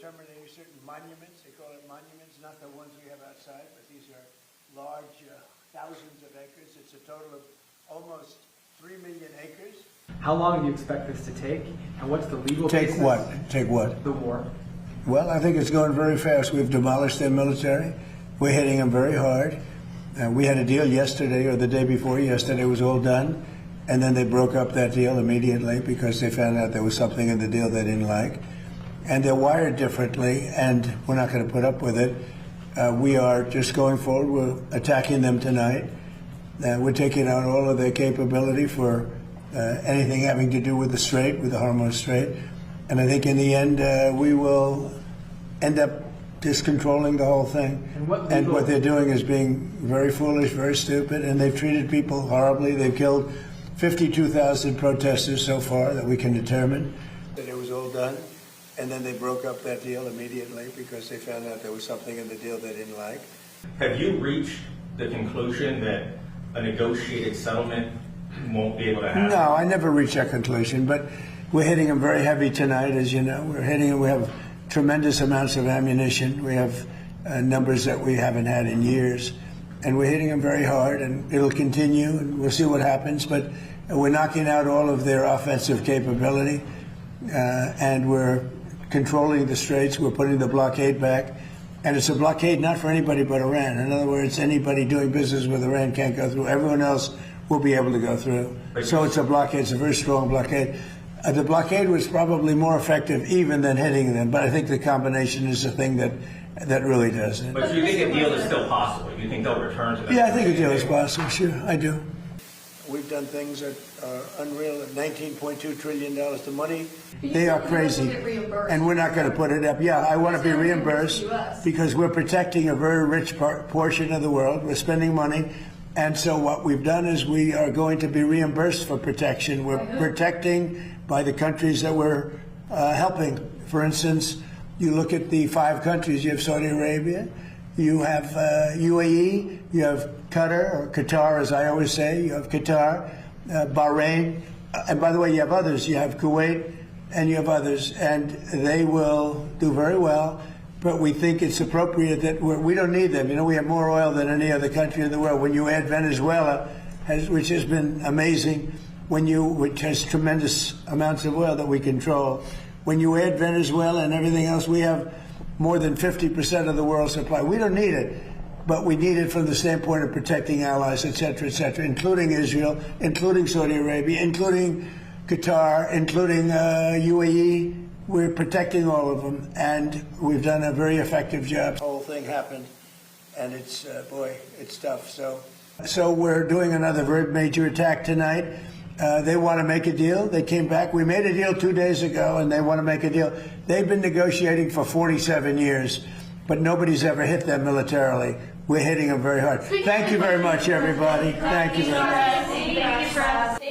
terminating certain monuments. They call it monuments, not the ones we have outside, but these are large, thousands of acres. It's a total of almost 3 million acres. How long do you expect this to take, and what's the legal Take basis? what? Take what? The war. Well, I think it's going very fast. We've demolished their military. We're hitting them very hard. We had a deal yesterday or the day before yesterday. It was all done. And then they broke up that deal immediately because they found out there was something in the deal they didn't like. And they're wired differently, and we're not going to put up with it. We are just going forward. We're attacking them tonight. We're taking out all of their capability for anything having to do with the Strait, with the Hormuz Strait. And I think in the end, we will end up just controlling the whole thing. And what they're doing is being very foolish, very stupid, and they've treated people horribly. They've killed 52,000 protesters so far that we can determine. That it was all done, and then they broke up that deal immediately because they found out there was something in the deal they didn't like. Have you reached the conclusion that a negotiated settlement won't be able to happen? No, I never reached that conclusion, but we're hitting them very heavy tonight, as you know. We're hitting them. We have tremendous amounts of ammunition. We have numbers that we haven't had in years. And we're hitting them very hard, and it'll continue, and we'll see what happens. But we're knocking out all of their offensive capability, and we're controlling the straits. We're putting the blockade back. And it's a blockade not for anybody but Iran. In other words, anybody doing business with Iran can't go through. Everyone else will be able to go through. So it's a blockade. It's a very strong blockade. The blockade was probably more effective even than hitting them, but I think the combination is the thing that really does it. But do you think a deal is still possible? Do you think they'll return to that? Yeah, I think a deal is possible, sure, I do. We've done things that are unreal at $19.2 trillion. The money, they are crazy. And we're not going to put it up. Yeah, I want to be reimbursed because we're protecting a very rich portion of the world. We're spending money. And so what we've done is we are going to be reimbursed for protection. We're protecting by the countries that we're helping. For instance, you look at the 5 countries. You have Saudi Arabia, you have UAE, you have Qatar, or Qatar as I always say, you have Qatar, Bahrain, and by the way, you have others. You have Kuwait, and you have others, and they will do very well. But we think it's appropriate that we don't need them. You know, we have more oil than any other country in the world. When you add Venezuela, which has been amazing, which has tremendous amounts of oil that we control, when you add Venezuela and everything else, we have more than 50% of the world's supply. We don't need it, but we need it from the standpoint of protecting allies, et cetera, including Israel, including Saudi Arabia, including Qatar, including UAE. We're protecting all of them, and we've done a very effective job. The whole thing happened, and it's, boy, it's tough. So we're doing another very major attack tonight. They want to make a deal. They came back. We made a deal 2 days ago, and they want to make a deal. They've been negotiating for 47 years, but nobody's ever hit them militarily. We're hitting them very hard. Thank you very much, everybody. Thank you very much.